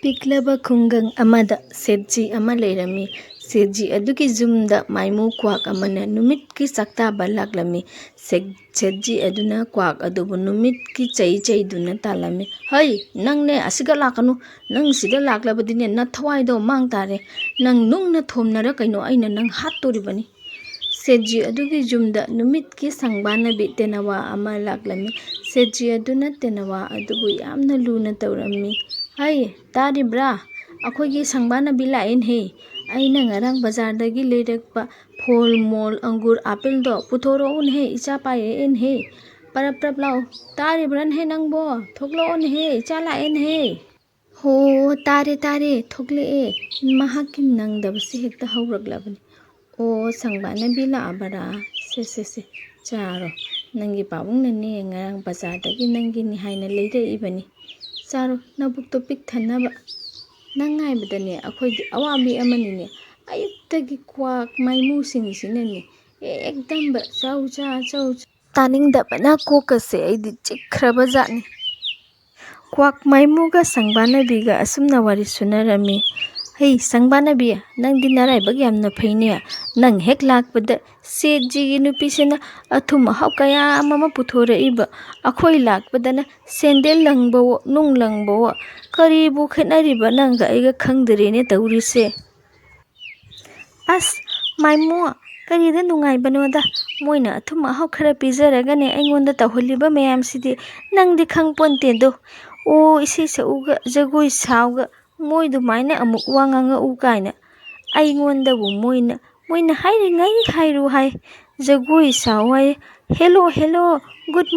ꯄꯤꯛꯂꯕ ꯈꯨꯡꯒꯪ ꯑꯃꯗ ꯁꯦꯠꯖꯤ ꯑꯃ ꯂꯩꯔꯝꯃꯤ꯫ ꯁꯦꯠꯖꯤ ꯑꯗꯨꯒꯤ ꯌꯨꯝꯗ ꯃꯥꯏꯃꯨ ꯀ꯭ꯋꯥꯛ ꯑꯃꯅ ꯅꯨꯃꯤꯠꯀꯤ ꯆꯥꯛꯇꯥꯕ ꯂꯥꯛꯂꯝꯃꯤ꯫ ꯁꯦꯠꯖꯤ ꯑꯗꯨꯅ ꯀ꯭ꯋꯥꯛ ꯑꯗꯨꯕꯨ ꯅꯨꯃꯤꯠꯀꯤ ꯆꯩꯗꯨꯅ ꯇꯥꯜꯂꯝꯃꯤ꯫ "ꯍꯩ, ꯅꯪꯅꯦ ꯑꯁꯤꯒ ꯂꯥꯛꯀꯅꯨ! ꯅꯪ ꯁꯤꯗ ꯂꯥꯛꯂꯕꯗꯤꯅꯦ ꯅꯊꯋꯥꯏꯗꯣ ꯃꯥꯡ ꯇꯥꯔꯦ꯫ ꯅꯪ ꯅꯨꯡꯅ ꯊꯣꯝꯅꯔ ꯀꯩꯅꯣ ꯑꯩꯅ ꯅꯪ ꯍꯥꯠꯇꯣꯔꯤꯕꯅꯤ"꯫ ꯁꯦꯠꯖꯤ ꯑꯗꯨꯒꯤ ꯌꯨꯝꯗ ꯅꯨꯃꯤꯠꯀꯤ ꯁꯪꯕꯥꯅꯕꯤ ꯇꯦꯅꯋꯥ ꯑꯃ ꯂꯥꯛꯂꯝꯃꯤ꯫ ꯁꯦꯠꯖꯤ ꯑꯗꯨꯅ ꯇꯦꯅꯋꯥ ꯑꯗꯨꯕꯨ ꯌꯥꯝꯅ ꯂꯨꯅ ꯇꯧꯔꯝꯃꯤ꯫ "ꯍꯩ, ꯇꯥꯔꯤꯕ꯭ꯔꯥ? ꯑꯩꯈꯣꯏꯒꯤ ꯁꯪꯕꯥꯅꯕꯤ ꯂꯥꯛꯑꯦꯅꯦꯍꯦ! ꯑꯩꯅ ꯉꯔꯥꯡ ꯕꯖꯥꯔꯗꯒꯤ ꯂꯩꯔꯛꯄ ꯐꯣꯜ, ꯃꯣꯜ, ꯑꯪꯒꯨꯔ, ꯑꯥꯄꯦꯜꯗꯣ ꯄꯨꯊꯣꯔꯛꯑꯣꯅꯦꯍꯦ, ꯏꯆꯥ ꯄꯥꯏꯔꯛꯑꯦꯅꯦꯍꯦ! ꯄꯔꯞ ꯄꯔꯞ ꯂꯥꯛꯑꯣ! ꯇꯥꯔꯤꯕ꯭ꯔꯥꯅꯦꯍꯦ ꯅꯪꯕꯣ? ꯊꯣꯛꯂꯛꯑꯣꯅꯦꯍꯦ, ꯏꯆꯥ ꯂꯥꯛꯑꯦꯅꯦꯍꯦ!" "ꯍꯣ, ꯇꯥꯔꯦ ꯇꯥꯔꯦ, ꯊꯣꯛꯂꯛꯑꯦ"꯫ ꯃꯍꯥꯛꯀꯤ ꯅꯪꯗꯕꯁꯤ ꯍꯦꯛꯇ ꯍꯧꯔꯛꯂꯕꯅꯤ꯫ "ꯑꯣ, ꯁꯪꯕꯥꯅꯕꯤ ꯂꯥꯛꯑꯕꯔꯥ? ꯁꯦ ꯆꯥꯔꯣ꯫ ꯅꯪꯒꯤ ꯄꯥꯕꯨꯡꯅꯅꯦ ꯉꯔꯥꯡ ꯕꯖꯥꯔꯗꯒꯤ ꯅꯪꯒꯤꯅꯤ ꯍꯥꯏꯅ ꯂꯩꯔꯛꯏꯕꯅꯤ꯫ ꯆꯥꯔꯣ, ꯅꯕꯨꯛꯇꯣ ꯄꯤꯛ ꯊꯟꯅꯕ꯫ ꯅꯪ ꯉꯥꯏꯕꯗꯅꯦ ꯑꯩꯈꯣꯏꯗꯤ ꯑꯋꯥꯕꯤ ꯑꯃꯅꯤꯅꯦ꯫ ꯑꯌꯨꯛꯇꯒꯤ ꯀ꯭ꯋꯥꯛ ꯃꯥꯏꯃꯨꯁꯤꯡꯁꯤꯅꯅꯦ ꯍꯦꯛꯇꯝꯕ ꯆꯧ ꯆꯥ ꯆꯧ ꯆꯥ꯫ ꯇꯥꯅꯤꯡꯗꯕꯅ ꯀꯣꯛꯀꯁꯦ ꯑꯩꯗꯤ ꯆꯤꯛꯈ꯭ꯔꯕꯖꯥꯠꯅꯤ"꯫ ꯀ꯭ꯋꯥꯛ ꯃꯥꯏꯃꯨꯒ ꯁꯪꯕꯥꯅꯕꯤꯒ ꯑꯁꯨꯝꯅ ꯋꯥꯔꯤ ꯁꯨꯅꯔꯝꯃꯤ꯫ "ꯍꯩ, ꯁꯪꯕꯥꯅꯕꯤ, ꯅꯪꯗꯤ ꯅꯔꯥꯏꯕꯛ ꯌꯥꯝꯅ ꯐꯩꯅꯦ꯫ ꯅꯪ ꯍꯦꯛ ꯂꯥꯛꯄꯗ ꯁꯦꯠꯖꯤꯒꯤ ꯅꯨꯄꯤꯁꯤꯅ ꯑꯊꯨꯝ ꯑꯍꯥꯎ ꯀꯌꯥ ꯑꯃ ꯄꯨꯊꯣꯔꯛꯏꯕ꯫ ꯑꯩꯈꯣꯏ ꯂꯥꯛꯄꯗꯅ ꯁꯦꯟꯗꯜ ꯂꯪꯕꯋꯣ, ꯅꯨꯡ ꯂꯪꯕꯋꯣ, ꯀꯔꯤꯕꯨ ꯈꯦꯠꯅꯔꯤꯕ ꯅꯪꯒ ꯑꯩꯒ ꯈꯪꯗꯔꯦꯅꯦ ꯇꯧꯔꯤꯁꯦ"꯫ "ꯑꯁ ꯃꯥꯏꯃꯨ, ꯀꯔꯤꯗ ꯅꯨꯡꯉꯥꯏꯕꯅꯣꯗ! ꯃꯣꯏꯅ ꯑꯊꯨꯝ ꯑꯍꯥꯎ ꯈꯔ ꯄꯤꯖꯔꯒꯅꯦ ꯑꯩꯉꯣꯟꯗ ꯇꯧꯍꯜꯂꯤꯕ ꯃꯌꯥꯝꯁꯤꯗꯤ ꯅꯪꯗꯤ ꯈꯪꯄꯣꯟꯇꯦꯗꯣ꯫ ꯑꯣ, ꯏꯁꯩ ꯁꯛꯎꯒ, ꯖꯒꯣꯏ ꯁꯥꯎꯒ, ꯃꯣꯏꯗꯨꯃꯥꯏꯅ ꯑꯃꯨꯛ ꯋꯥ ꯉꯥꯡꯉꯛꯎ ꯀꯥꯏꯅ ꯑꯩꯉꯣꯟꯗꯕꯨ ꯃꯣꯏꯅ ꯍꯥꯏꯔꯤꯉꯩ ꯍꯥꯏꯔꯨ ꯍꯥꯏ꯫ ꯖꯒꯣꯏ ꯁꯥꯎ ꯍꯥꯏ, ꯍꯦꯂꯣ ꯍꯦꯂꯣ, ꯒꯨꯗ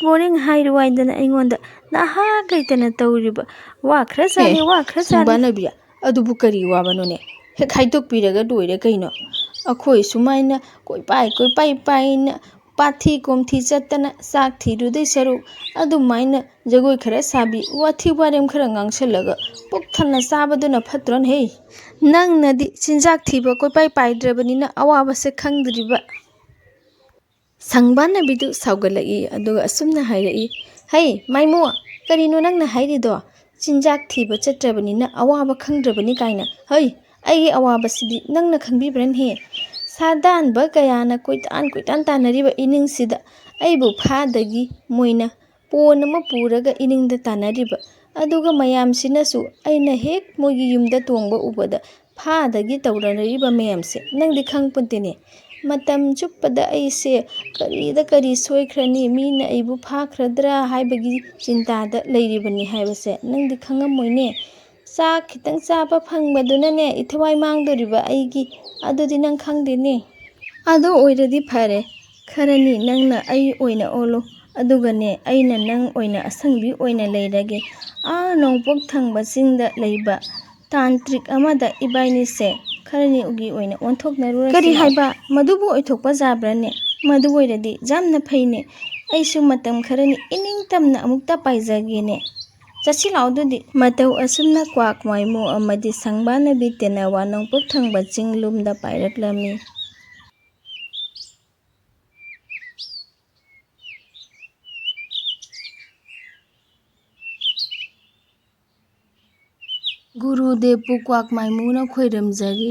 ꯃꯣꯔꯅꯤꯡ ꯍꯥꯏꯔꯨ ꯍꯥꯏꯗꯅ ꯑꯩꯉꯣꯟꯗ ꯅꯥꯍꯥꯛ ꯂꯩꯇꯅ ꯇꯧꯔꯤꯕ ꯋꯥ ꯈꯔꯖꯥꯠꯅꯤ, ꯋꯥ ꯈꯔꯖꯥꯠꯅꯤ"꯫ "ꯁꯪꯕꯥꯅꯕꯤ, ꯑꯗꯨꯕꯨ ꯀꯔꯤ ꯋꯥꯕꯅꯣꯅꯦ? ꯍꯦꯛ ꯍꯥꯏꯗꯣꯛꯄꯤꯔꯒ ꯂꯣꯏꯔꯦ ꯀꯩꯅꯣ꯫ ꯑꯩꯈꯣꯏ ꯁꯨꯃꯥꯏꯅ ꯀꯣꯏꯄꯥꯏ ꯄꯥꯏꯅ ꯄꯥꯊꯤ ꯀꯣꯝꯊꯤ ꯆꯠꯇꯅ ꯆꯥꯛ ꯊꯤꯔꯨꯗꯣꯏ ꯁꯔꯨꯛ ꯑꯗꯨꯃꯥꯏꯅ ꯖꯒꯣꯏ ꯈꯔ ꯁꯥꯕꯤ, ꯋꯥꯊꯤ ꯋꯥꯔꯦꯝ ꯈꯔ ꯉꯥꯡꯁꯜꯂꯒ ꯄꯨꯛ ꯊꯟꯅ ꯆꯥꯕꯗꯨꯅ ꯐꯠꯇ꯭ꯔꯣꯅꯦꯍꯦ? ꯅꯪꯅꯗꯤ ꯆꯤꯟꯖꯥꯛ ꯊꯤꯕ ꯀꯣꯏꯄꯥꯏ ꯄꯥꯏꯗ꯭ꯔꯕꯅꯤꯅ ꯑꯋꯥꯕꯁꯦ ꯈꯪꯗ꯭ꯔꯤꯕ"꯫ ꯁꯪꯕꯥꯅꯕꯤꯗꯨ ꯁꯥꯎꯒꯠꯂꯛꯏ ꯑꯗꯨꯒ ꯑꯁꯨꯝꯅ ꯍꯥꯏꯔꯛꯏ꯫ "ꯍꯩ ꯃꯥꯏꯃꯨ, ꯀꯔꯤꯅꯣ ꯅꯪꯅ ꯍꯥꯏꯔꯤꯗꯣ? ꯆꯤꯟꯖꯥꯛ ꯊꯤꯕ ꯆꯠꯇ꯭ꯔꯕꯅꯤꯅ ꯑꯋꯥꯕ ꯈꯪꯗ꯭ꯔꯕꯅꯤ ꯀꯥꯏꯅ? ꯍꯩ, ꯑꯩꯒꯤ ꯑꯋꯥꯕꯁꯤꯗꯤ ꯅꯪꯅ ꯈꯪꯕꯤꯕ꯭ꯔꯅꯦꯍꯦ? ꯁꯥꯗꯥꯟꯕ ꯀꯌꯥꯅ ꯀꯣꯏꯇꯥꯟ ꯇꯥꯟꯅꯔꯤꯕ ꯏꯅꯤꯡꯁꯤꯗ ꯑꯩꯕꯨ ꯐꯥꯗꯒꯤ ꯃꯣꯏꯅ ꯄꯣꯟ ꯑꯃ ꯄꯨꯔꯒ ꯏꯅꯤꯡꯗ ꯇꯥꯟꯅꯔꯤꯕ, ꯑꯗꯨꯒ ꯃꯌꯥꯝꯁꯤꯅꯁꯨ ꯑꯩꯅ ꯍꯦꯛ ꯃꯣꯏꯒꯤ ꯌꯨꯝꯗ ꯇꯣꯡꯕ ꯎꯕꯗ ꯐꯥꯗꯒꯤ ꯇꯧꯅꯔꯤꯕ ꯃꯌꯥꯝꯁꯦ ꯅꯪꯗꯤ ꯈꯪꯄꯣꯟꯇꯦꯅꯦ꯫ ꯃꯇꯝ ꯆꯨꯞꯄꯗ ꯑꯩꯁꯦ ꯀꯔꯤꯗ ꯀꯔꯤ ꯁꯣꯏꯈ꯭ꯔꯅꯤ, ꯃꯤꯅ ꯑꯩꯕꯨ ꯐꯥꯈ꯭ꯔꯗ꯭ꯔꯥ ꯍꯥꯏꯕꯒꯤ ꯆꯤꯟꯇꯥꯗ ꯂꯩꯔꯤꯕꯅꯤ ꯍꯥꯏꯕꯁꯦ ꯅꯪꯗꯤ ꯈꯪꯉꯝꯃꯣꯏꯅꯦ꯫ ꯆꯥꯛ ꯈꯤꯇꯪ ꯆꯥꯕ ꯐꯪꯕꯗꯨꯅꯅꯦ ꯏꯊꯋꯥꯏ ꯃꯥꯡꯗꯣꯔꯤꯕ ꯑꯩꯒꯤ, ꯑꯗꯨꯗꯤ ꯅꯪ ꯈꯪꯗꯦꯅꯦ꯫ ꯑꯗꯨ ꯑꯣꯏꯔꯗꯤ ꯐꯔꯦ, ꯈꯔꯅꯤ ꯅꯪꯅ ꯑꯩ ꯑꯣꯏꯅ ꯑꯣꯜꯂꯣ, ꯑꯗꯨꯒꯅꯦ ꯑꯩꯅ ꯅꯪ ꯑꯣꯏꯅ ꯑꯁꯪꯕꯤ ꯑꯣꯏꯅ ꯂꯩꯔꯒꯦ꯫ ꯅꯣꯡꯄꯣꯛ ꯊꯪꯕ ꯆꯤꯡꯗ ꯂꯩꯕ ꯇꯥꯟꯇ꯭ꯔꯤꯛ ꯑꯃꯗ ꯏꯕꯥꯏꯅꯤꯁꯦ ꯈꯔꯅꯤꯒꯤ ꯑꯣꯏꯅ ꯑꯣꯟꯊꯣꯛꯅꯔꯨꯔꯁꯤ꯫ "ꯀꯔꯤ ꯍꯥꯏꯕ? ꯃꯗꯨꯕꯨ ꯑꯣꯏꯊꯣꯛꯄ ꯌꯥꯕ꯭ꯔꯥꯅꯦ? ꯃꯗꯨ ꯑꯣꯏꯔꯗꯤ ꯌꯥꯝꯅ ꯐꯩꯅꯦ꯫ ꯑꯩꯁꯨ ꯃꯇꯝ ꯈꯔꯅꯤ ꯏꯅꯤꯡꯇꯝꯅ ꯑꯃꯨꯛꯇ ꯄꯥꯏꯖꯒꯦꯅꯦ꯫ ꯆꯠꯁꯤ ꯂꯥꯛꯑꯣ ꯑꯗꯨꯗꯤ"꯫ ꯃꯇꯧ ꯑꯁꯨꯝꯅ ꯀ꯭ꯋꯥꯛ ꯃꯥꯏꯃꯨ ꯑꯃꯗꯤ ꯁꯪꯕꯥꯅꯕꯤ ꯇꯦꯅꯋꯥ ꯅꯣꯡꯄꯣꯛ ꯊꯪꯕ ꯆꯤꯡꯂꯨꯝꯗ ꯄꯥꯏꯔꯛꯂꯝꯃꯤ꯫ "ꯒꯨꯔꯨꯗꯦꯕꯄꯨ ꯀ꯭ꯋꯥꯛ ꯃꯥꯏꯃꯨꯅ ꯈꯣꯏꯔꯝꯖꯔꯤ꯫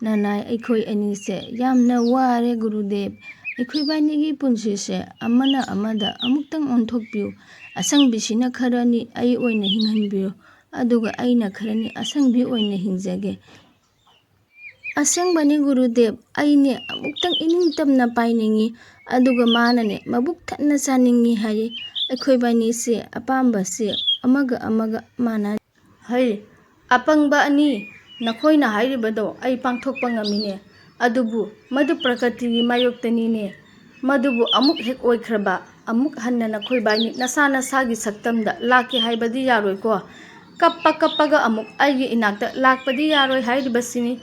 ꯅꯅꯥꯏ ꯑꯩꯈꯣꯏ ꯑꯅꯤꯁꯦ ꯌꯥꯝꯅ ꯋꯥꯔꯦ ꯒꯨꯔꯨꯗꯦꯕ꯫ ꯑꯩꯈꯣꯏꯕꯥꯅꯤꯒꯤ ꯄꯨꯟꯁꯤꯁꯦ ꯑꯃꯅ ꯑꯃꯗ ꯑꯃꯨꯛꯇꯪ ꯑꯣꯟꯊꯣꯛꯄꯤꯌꯨ꯫ ꯑꯁꯪꯕꯤꯁꯤꯅ ꯈꯔꯅꯤ ꯑꯩ ꯑꯣꯏꯅ ꯍꯤꯡꯍꯟꯕꯤꯌꯨ, ꯑꯗꯨꯒ ꯑꯩꯅ ꯈꯔꯅꯤ ꯑꯁꯪꯕꯤ ꯑꯣꯏꯅ ꯍꯤꯡꯖꯒꯦ"꯫ "ꯑꯁꯦꯡꯕꯅꯤ ꯒꯨꯔꯨꯗꯦꯕ, ꯑꯩꯅꯦ ꯑꯃꯨꯛꯇꯪ ꯏꯅꯤꯡꯇꯝꯅ ꯄꯥꯏꯅꯤꯡꯉꯤ, ꯑꯗꯨꯒ ꯃꯥꯅꯅꯦ ꯃꯕꯨꯛ ꯊꯟꯅ ꯆꯥꯅꯤꯡꯉꯤ ꯍꯥꯏꯌꯦ꯫ ꯑꯩꯈꯣꯏꯕꯥꯅꯤꯁꯦ ꯑꯄꯥꯝꯕꯁꯦ ꯑꯃꯒ ꯃꯥꯟꯅꯗꯦ". "ꯍꯩ, ꯑꯄꯪꯕ ꯑꯅꯤ, ꯅꯈꯣꯏꯅ ꯍꯥꯏꯔꯤꯕꯗꯣ ꯑꯩ ꯄꯥꯡꯊꯣꯛꯄ ꯉꯝꯃꯤꯅꯦ, ꯑꯗꯨꯕꯨ ꯃꯗꯨ ꯄ꯭ꯔꯀ꯭ꯔꯤꯇꯤꯒꯤ ꯃꯥꯌꯣꯛꯇꯅꯤꯅꯦ꯫ ꯃꯗꯨꯕꯨ ꯑꯃꯨꯛ ꯍꯦꯛ ꯑꯣꯏꯈ꯭ꯔꯕ, ꯑꯃꯨꯛ ꯍꯟꯅ ꯅꯈꯣꯏꯕꯥꯅꯤ ꯅꯁꯥ ꯅꯁꯥꯒꯤ ꯁꯛꯇꯝꯗ ꯂꯥꯛꯀꯦ ꯍꯥꯏꯕꯗꯤ ꯌꯥꯔꯣꯏꯀꯣ? ꯀꯞꯄꯒ ꯑꯃꯨꯛ ꯑꯩꯒꯤ ꯏꯅꯥꯛꯇ ꯂꯥꯛꯄꯗꯤ ꯌꯥꯔꯣꯏ ꯍꯥꯏꯔꯤꯕꯁꯤꯅꯤ꯫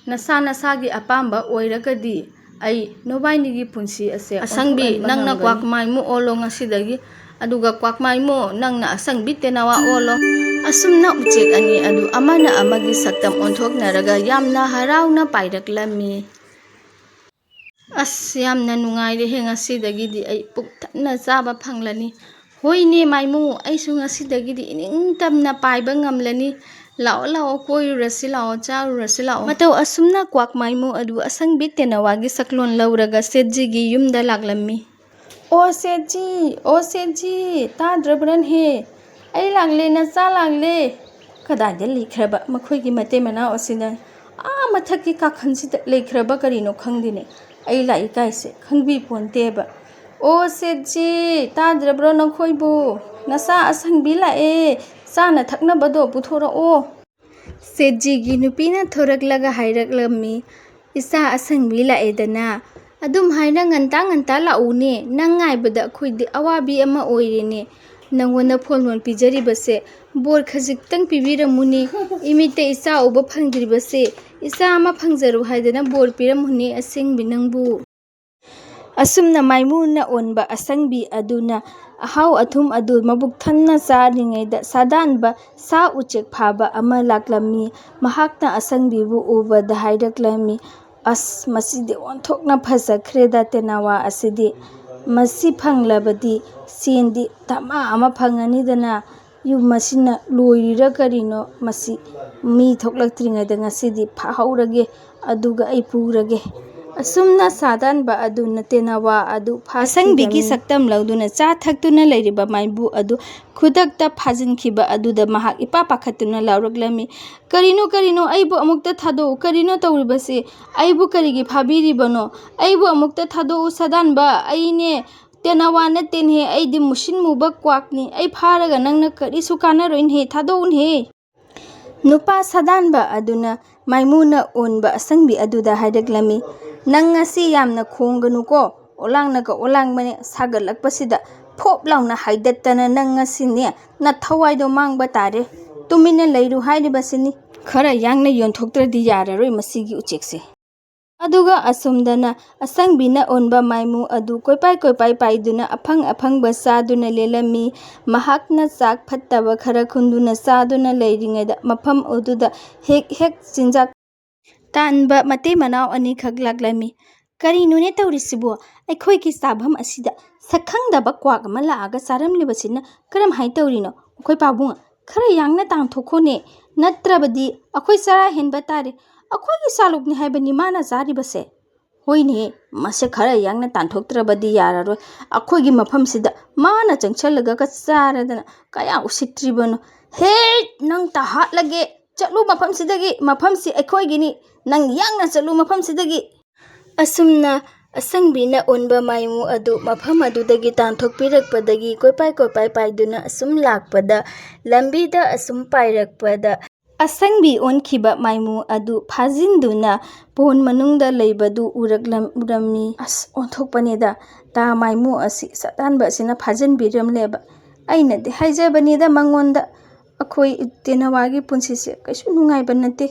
ꯅꯁꯥ ꯅꯁꯥꯒꯤ ꯑꯄꯥꯝꯕ ꯑꯣꯏꯔꯒꯗꯤ ꯑꯩ ꯅꯣꯏꯕꯥꯏꯅꯤꯒꯤ ꯄꯨꯟꯁꯤ ꯑꯁꯦ ꯑꯁꯪꯕꯤ, ꯅꯪꯅ ꯀ꯭ꯋꯥꯛ ꯃꯥꯏꯃꯨ ꯑꯣꯜꯂꯣ ꯉꯁꯤꯗꯒꯤ, ꯑꯗꯨꯒ ꯀ꯭ꯋꯥꯛ ꯃꯥꯏꯃꯨ, ꯅꯪꯅ ꯑꯁꯪꯕꯤ ꯇꯦꯅꯋꯥ ꯑꯣꯜꯂꯣ"꯫ ꯑꯁꯨꯝꯅ ꯎꯆꯦꯛ ꯑꯅꯤ ꯑꯗꯨ ꯑꯃꯅ ꯑꯃꯒꯤ ꯁꯛꯇꯝ ꯑꯣꯟꯊꯣꯛꯅꯔꯒ ꯌꯥꯝꯅ ꯍꯔꯥꯎꯅ ꯄꯥꯏꯔꯛꯂꯝꯃꯤ꯫ "ꯑꯁ, ꯌꯥꯝꯅ ꯅꯨꯡꯉꯥꯏꯔꯦꯍꯦ, ꯉꯁꯤꯗꯒꯤꯗꯤ ꯑꯩ ꯄꯨꯛ ꯊꯟꯅ ꯆꯥꯕ ꯐꯪꯂꯅꯤ꯫ ꯍꯣꯏꯅꯦ ꯃꯥꯏꯃꯨ, ꯑꯩꯁꯨ ꯉꯁꯤꯗꯒꯤꯗꯤ ꯏꯅꯤꯡꯇꯝꯅ ꯄꯥꯏꯕ ꯉꯝꯂꯅꯤ꯫ lao lao koirurasi lao charurasi lao matau asumna kwak maimu adu asangbi tenawagi saklon lauraga setji yumda laglammi o setji tadrabran he ai lagle na cha lagle kadai leikhraba makhoigi mate mana osina mathaki kakhansi leikhraba karino khangdine ai lai kaise khangbi ponteba o setji tadrabro nakhoibu nasa asangbi lae sana thakna bado puthora o setji gi nupina thoraklaga hairaklammi isa asangbi laedana adum haina nganta laune nangaibada khoidi awabi ama oirene nangona pholmon pijari base bor khajiktang pibiramuni imite isa uba phangdiri base isa ama phangjaru haidana bor piramuni asengbi nangbu asumna maimu na onba asangbi aduna ahau athum adu mabuk thanna charingaida sadanba sa uchek phaba ama laklammi mahakna asangbi bu ubada hairaklammi masidi onthokna phajakreda tenawa asidi masi phanglabadi sendi tama ama phangani dana yum masina loirira karino masi mi thoklaktringaida ngasidi phahaurage aduga ai purage asumna sadanba aduna tenawa adu phasangbi saktam lauduna cha thaktuna leiriba maibu adu khudakta phajinkiba aduda mahak ipa pakhatuna lauraklami karino aibu amukta thado karino tawribase aibu karigi phabiribano aibu amukta thado sadanba aine tenawa na tenhe aidi mushin muba kwakni ai pharaga nangna karisu kanaroin he thado he nupa sadanba aduna maimuna onba asangbi aduda haidaklami nang ngasi yamna khonganu ko olangnaga olangbane sagalakpasida phop launa haidattana nang ngasine na thawaido mangba tare tumina leiru hairibasini khara yangna yonthoktradhi yararoi masigi uchekse aduga asumdana asangbina onba maimu adu koipai paiduna afang basaduna lelami mahakna chak phattaba khara khunduna saduna leiringaida mafam oduda hek chinjak tanba mate manau ani khak laklami karinune tawrisibo aikhoi ki sabham asida sakhangdaba kwak ama laaga saramlibasina karam hai tawrino khoi pabunga khara yangna tangthokone natrabadi akhoi sara henba tare akhoi ki salukni haibani mana jari base hoine mase khara yangna tanthoktrabadi yararo akhoi gi mafam sida mana changchalaga ka charadana kaya usitribano he nang ta hatlage chalu mafam sidagi mafam si akhoi gi ni nang yangna chalu mafam sidagi asumna asangbina onba maimu adu mafam adudagi tanthokpirakpadagi koipai paiduna asum lakpada lambida asum pairakpada asangbi onkhiba maimu adu phajinduna pon manungda leibadu urammi onthokpaneda ta maimu asi satanba asina phajanbiramleba aina de haijabanida mangonda akhoi tenawagi punsise kaisu nungaiba nate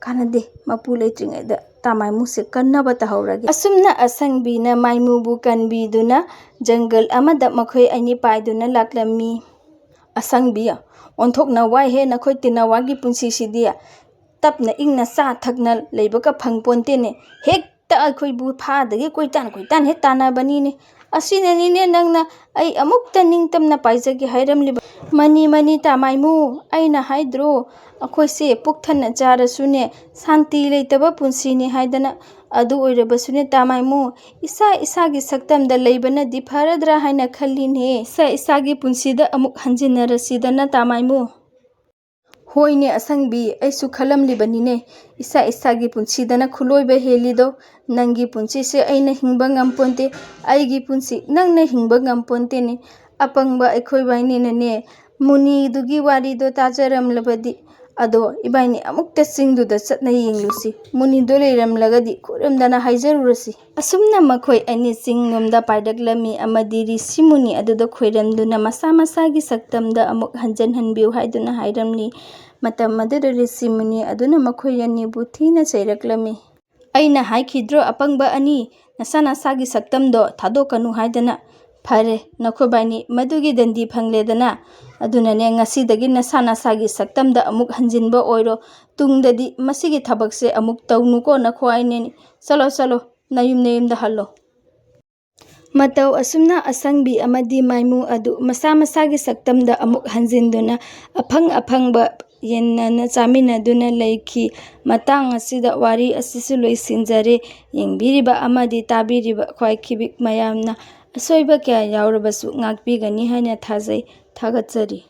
kanade mapu leitringaida ta maimu se kannaba tahorage asumna asangbina maimu bu kanbiduna jungle amada makhoi ani paiduna laklammi asangbiya onthokna wai he nakhoi tenawagi punsi sidia tapna ingna sa thakna leibaka phangpontene hekta akhoi bu phadagi koitan he tana bani ne asinani ne nangna ai amukta ningtamna paijagi hairamliba mani ta maimu aina haidro akhoi se pukthana charasune santi leitaba punsi ne haidana adu oirabasune ta maimu isagi saktamda leibana di pharadra haina khalline isagi punsida amuk hanjinarasidana ta maimu hoine asangbi aisu khalamlibanine isagi punsidana khuloiba helido nangi punsi se aina hingba ngamponte aigi punsi nangna hingba ngamponte ne apangba aikhoi baini ne muni dugi wari do tajaramlabadi ado ibaini amukta singduda chatna yenglusi muni do leiramlagadi khuramdana haijarurasi asumna makhoi ani singnomda paidaklami amadi risi muni aduda khoiramduna masa gi saktamda amuk hanjan hanbiu haiduna hairamni matam madura risi muni aduna makhoi ani buthina chairaklami aina haikhidro apangba ani nasagi saktamdo thadokanu haidana phare nakhobani madugi dandi phangledana aduna ne ngasidagi nasagi saktamda amuk hanjinba oiro tungdadi masigi thabakse amuk tawnuko nakhoaine chalo nayumda hallo matau asumna asangbi amadi maimu adu masagi saktamda amuk hanjinduna afangba ꯌꯦꯟꯅꯅ ꯆꯥꯃꯤꯟꯅꯗꯨꯅ ꯂꯩꯈꯤ꯫ ꯃꯇꯥꯡ ꯑꯁꯤꯗ ꯋꯥꯔꯤ ꯑꯁꯤꯁꯨ ꯂꯣꯏꯁꯤꯟꯖꯔꯦ꯫ ꯌꯦꯡꯕꯤꯔꯤꯕ ꯑꯃꯗꯤ ꯇꯥꯕꯤꯔꯤꯕ ꯈ꯭ꯋꯥꯏꯈꯤꯕꯤꯛ ꯃꯌꯥꯝꯅ ꯑꯁꯣꯏꯕ ꯀꯌꯥ ꯌꯥꯎꯔꯕꯁꯨ ꯉꯥꯛꯄꯤꯒꯅꯤ ꯍꯥꯏꯅ ꯊꯥꯖꯩ꯫ ꯊꯥꯒꯠꯆꯔꯤ꯫